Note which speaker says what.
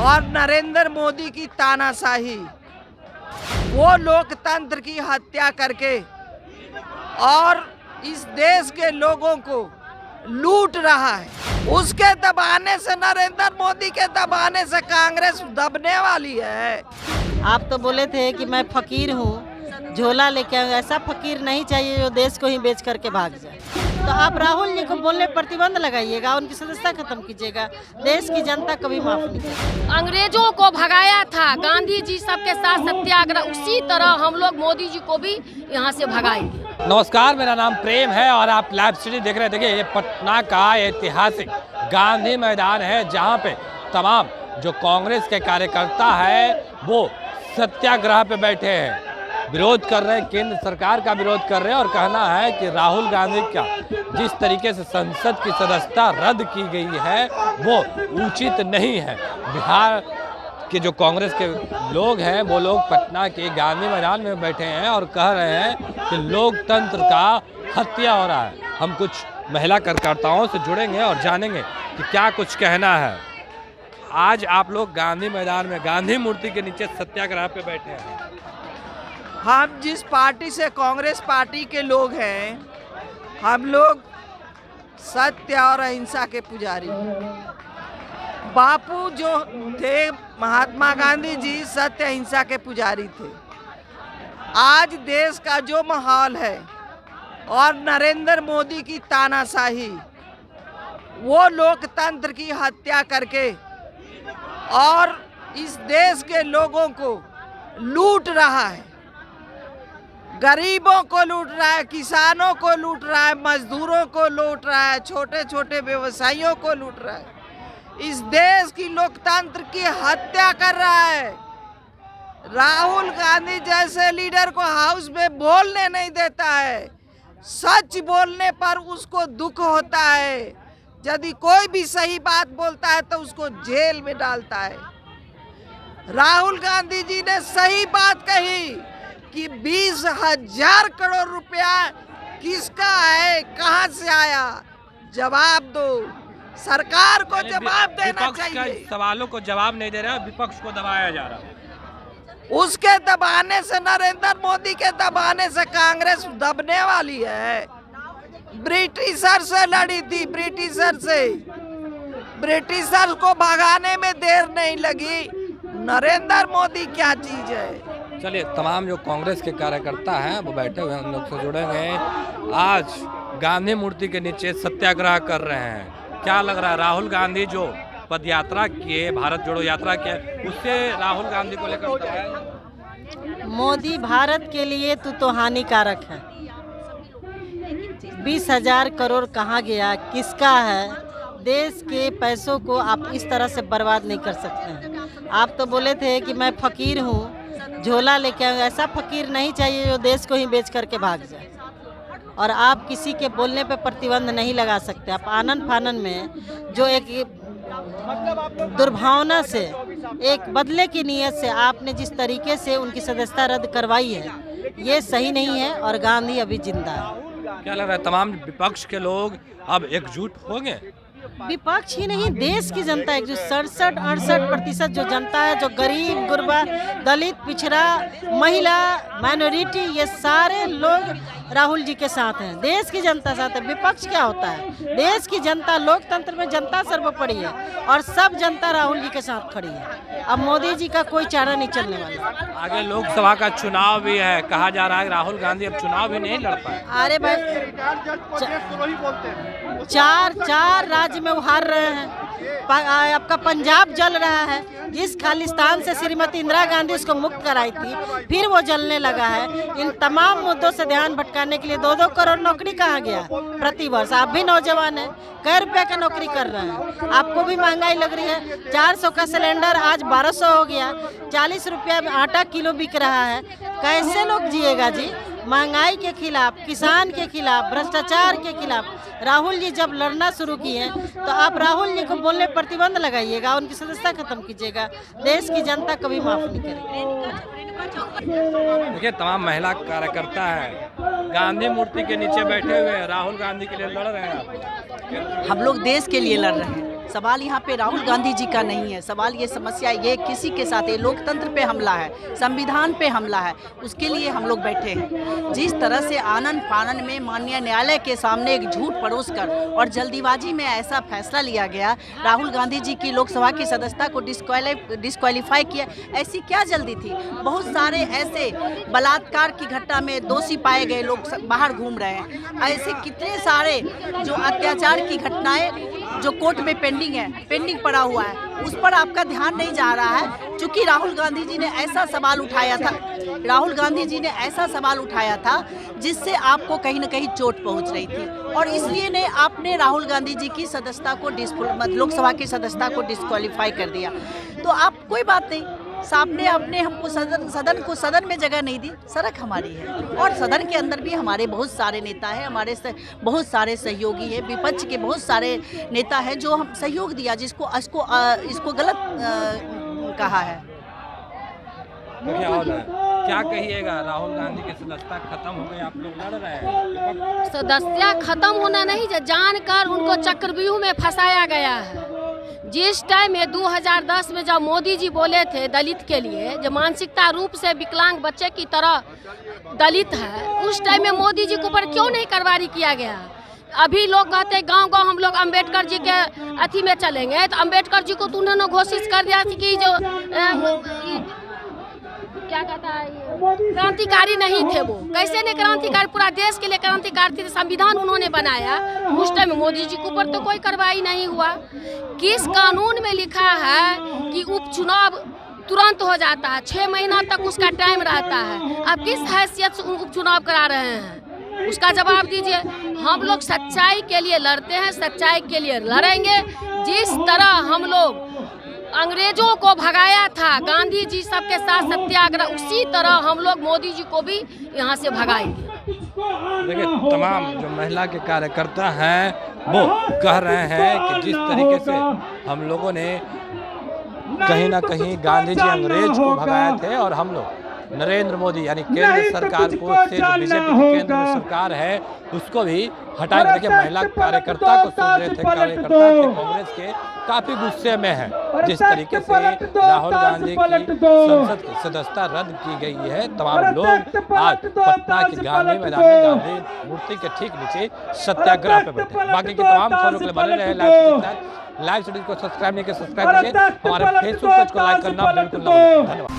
Speaker 1: और नरेंद्र मोदी की तानाशाही, वो लोकतंत्र की हत्या करके और इस देश के लोगों को लूट रहा है। उसके दबाने से, नरेंद्र मोदी के दबाने से कांग्रेस दबने वाली है।
Speaker 2: आप तो बोले थे कि मैं फकीर हूँ, झोला लेके आऊँ। ऐसा फकीर नहीं चाहिए जो देश को ही बेच करके भाग जाए। तो आप राहुल जी को बोलने प्रतिबंध लगाइएगा, उनकी सदस्यता खत्म कीजिएगा। देश की जनता कभी माफ नहीं करेगी।
Speaker 3: अंग्रेजों को भगाया था गांधी जी सबके साथ सत्याग्रह, उसी तरह हम लोग मोदी जी को भी यहाँ से भगाएंगे।
Speaker 4: नमस्कार, मेरा नाम प्रेम है और आप लाइव स्ट्रीम देख रहे हैं। देखिए, ये पटना का ऐतिहासिक गांधी मैदान है, जहाँ पे तमाम जो कांग्रेस के कार्यकर्ता है वो सत्याग्रह पे बैठे हैं, विरोध कर रहे हैं, केंद्र सरकार का विरोध कर रहे हैं और कहना है कि राहुल गांधी का जिस तरीके से संसद की सदस्यता रद्द की गई है वो उचित नहीं है। बिहार के जो कांग्रेस के लोग हैं वो लोग पटना के गांधी मैदान में बैठे हैं और कह रहे हैं कि लोकतंत्र का हत्या हो रहा है। हम कुछ महिला कार्यकर्ताओं से जुड़ेंगे और जानेंगे कि क्या कुछ कहना है। आज आप लोग गांधी मैदान में गांधी मूर्ति के नीचे सत्याग्रह पे बैठे हैं।
Speaker 1: हम जिस पार्टी से, कांग्रेस पार्टी के लोग हैं, हम लोग सत्य और अहिंसा के पुजारी हैं। बापू जो थे, महात्मा गांधी जी, सत्य अहिंसा के पुजारी थे। आज देश का जो माहौल है और नरेंद्र मोदी की तानाशाही, वो लोकतंत्र की हत्या करके और इस देश के लोगों को लूट रहा है। गरीबों को लूट रहा है, किसानों को लूट रहा है, मजदूरों को लूट रहा है, छोटे छोटे व्यवसायियों को लूट रहा है। इस देश की लोकतंत्र की हत्या कर रहा है। राहुल गांधी जैसे लीडर को हाउस में बोलने नहीं देता है। सच बोलने पर उसको दुख होता है। यदि कोई भी सही बात बोलता है तो उसको जेल में डालता है। राहुल गांधी जी ने सही बात कही कि 20,000 करोड़ रुपया किसका है, कहां से आया, जवाब दो। सरकार को जवाब देना चाहिए।
Speaker 4: सवालों को जवाब नहीं दे रहा है, विपक्ष को दबाया जा रहा है।
Speaker 1: उसके दबाने से, नरेंद्र मोदी के दबाने से कांग्रेस दबने वाली है। ब्रिटिशर से लड़ी थी, ब्रिटिशर को भगाने में देर नहीं लगी। नरेंद्र मोदी क्या चीज है।
Speaker 4: चलिए, तमाम जो कांग्रेस के कार्यकर्ता हैं वो बैठे हुए हैं, हम लोग से जुड़ेंगे। आज गांधी मूर्ति के नीचे सत्याग्रह कर रहे हैं। क्या लग रहा है, राहुल गांधी जो पद यात्रा किए, भारत जोड़ो यात्रा किए, उससे राहुल गांधी को लेकर क्या है?
Speaker 2: मोदी भारत के लिए तो हानिकारक है। 20,000 करोड़ कहाँ गया, किसका है? देश के पैसों को आप इस तरह से बर्बाद नहीं कर सकते हैं। आप तो बोले थे कि मैं फकीर हूँ, झोला लेके आऊँ। ऐसा फकीर नहीं चाहिए जो देश को ही बेच करके भाग जाए। और आप किसी के बोलने पे प्रतिबंध नहीं लगा सकते। आप आनन फानन में जो एक दुर्भावना से, एक बदले की नीयत से आपने जिस तरीके से उनकी सदस्यता रद्द करवाई है, ये सही नहीं है। और गांधी अभी जिंदा है।
Speaker 4: क्या लग रहा है, तमाम विपक्ष के लोग अब एकजुट हो गए?
Speaker 2: विपक्ष ही नहीं, देश की जनता एक जो 67-68% जो जनता है, जो गरीब गुरबा, दलित, पिछड़ा, महिला, माइनॉरिटी, ये सारे लोग राहुल जी के साथ हैं। देश की जनता साथ है। विपक्ष क्या होता है? देश की जनता, लोकतंत्र में जनता सर्वोपरि है और सब जनता राहुल जी के साथ खड़ी है। अब मोदी जी का कोई चारा नहीं चलने वाला।
Speaker 4: आगे लोकसभा का चुनाव भी है, कहा जा रहा है राहुल गांधी अब चुनाव भी नहीं लड़ पाए।
Speaker 2: अरे भाई, चार राज्य में हार रहे हैं। आपका पंजाब जल रहा है। जिस खालिस्तान से श्रीमती इंदिरा गांधी उसको मुक्त कराई थी, फिर वो जलने लगा है। इन तमाम मुद्दों से ध्यान भटकाने के लिए 2-2 करोड़ नौकरी कहाँ गया प्रति वर्ष? आप भी नौजवान हैं, कई रुपये का नौकरी कर रहे हैं। आपको भी महंगाई लग रही है। 400 का सिलेंडर आज 1200 हो गया। 40 रुपया में आटा किलो बिक रहा है। कैसे लोग जिएगा जी? महंगाई के खिलाफ, किसान के खिलाफ, भ्रष्टाचार के खिलाफ राहुल जी जब लड़ना शुरू किए तो आप राहुल जी को बोलने प्रतिबंध लगाइएगा, उनकी सदस्यता खत्म कीजिएगा। देश की जनता कभी माफ नहीं करेगी।
Speaker 4: देखिए, तमाम महिला कार्यकर्ता हैं, गांधी मूर्ति के नीचे बैठे हुए हैं, राहुल गांधी के लिए लड़ रहे हैं।
Speaker 5: हम लोग देश के लिए लड़ रहे हैं।
Speaker 2: सवाल यहाँ पे राहुल गांधी जी का नहीं है। सवाल ये समस्या ये किसी के साथ है, लोकतंत्र पे हमला है, संविधान पे हमला है, उसके लिए हम लोग बैठे हैं। जिस तरह से आनन फानन में माननीय न्यायालय के सामने एक झूठ परोस कर और जल्दीबाजी में ऐसा फैसला लिया गया, राहुल गांधी जी की लोकसभा की सदस्यता को डिस्क्वालीफाई किया, ऐसी क्या जल्दी थी? बहुत सारे ऐसे बलात्कार की घटना में दोषी पाए गए लोग बाहर घूम रहे हैं। ऐसे कितने सारे जो अत्याचार की घटनाएं जो कोर्ट में पेंडिंग पड़ा हुआ है, उस पर आपका ध्यान नहीं जा रहा है। क्योंकि राहुल गांधी जी ने ऐसा सवाल उठाया था जिससे आपको कहीं ना कहीं चोट पहुंच रही थी, और इसलिए आपने राहुल गांधी जी की सदस्यता को लोकसभा की सदस्यता को डिस्क्वालीफाई कर दिया। तो आप कोई बात नहीं, सामने आपने हमको सदन में जगह नहीं दी। सड़क हमारी है और सदन के अंदर भी हमारे बहुत सारे नेता हैं, हमारे बहुत सारे सहयोगी हैं, विपक्ष के बहुत सारे नेता हैं जो हम सहयोग दिया, इसको गलत कहा है।
Speaker 4: तो क्या कहिएगा? राहुल गांधी की सदस्यता खत्म हो गई, आप लोग लड़ रहे हैं।
Speaker 3: सदस्यता खत्म होना नहीं, जानकर उनको चक्रव्यूह में फंसाया गया है। जिस टाइम में 2010 में जब मोदी जी बोले थे दलित के लिए, जो मानसिकता रूप से विकलांग बच्चे की तरह दलित है, उस टाइम में मोदी जी के ऊपर क्यों नहीं कार्रवाई किया गया? अभी लोग कहते हैं गांव हम लोग अंबेडकर जी के अथी में चलेंगे, तो अंबेडकर जी को तो उन्होंने घोषित कर दिया कि जो क्या कहता है, क्रांतिकारी नहीं थे वो। कैसे नहीं क्रांतिकारी? पूरा देश के लिए क्रांतिकारी थे, संविधान उन्होंने बनाया। उस टाइम मोदी जी के ऊपर तो कोई कार्रवाई नहीं हुआ। किस कानून में लिखा है कि उपचुनाव तुरंत हो जाता है, 6 महीना तक उसका टाइम रहता है? आप किस हैसियत से उपचुनाव करा रहे हैं? उसका जवाब दीजिए। हम लोग सच्चाई के लिए लड़ते हैं, सच्चाई के लिए लड़ेंगे। जिस तरह हम लोग अंग्रेजों को भगाया था, गांधी जी सबके साथ सत्याग्रह, उसी तरह हम लोग मोदी जी को भी यहाँ से भगाएंगे।
Speaker 4: देखिए, तमाम जो महिला के कार्यकर्ता हैं वो कह रहे हैं कि जिस तरीके से हम लोगों ने कहीं ना कहीं गांधी जी अंग्रेज को भगाए थे, और हम लोग नरेंद्र मोदी यानी केंद्र सरकार को से जो बीजेपी की केंद्र में सरकार है उसको भी हटाएंगे। देखिए, महिला कार्यकर्ता को सुन रहे थे, कार्यकर्ता थे कांग्रेस के, काफी गुस्से में है जिस तरीके से राहुल गांधी की संसद की सदस्यता रद्द की गई है। तमाम लोग आज पटना के गांधी मैदान में गांधी मूर्ति के ठीक नीचे सत्याग्रह पे बैठे। बाकी की तमाम खबरों के लिए बने रहे लाइव स्टूडियो को सब्सक्राइब नहीं किया, सब्सक्राइब कीजिए। हमारे फेसबुक पेज को लाइक करना बिल्कुल ना भूलें। धन्यवाद।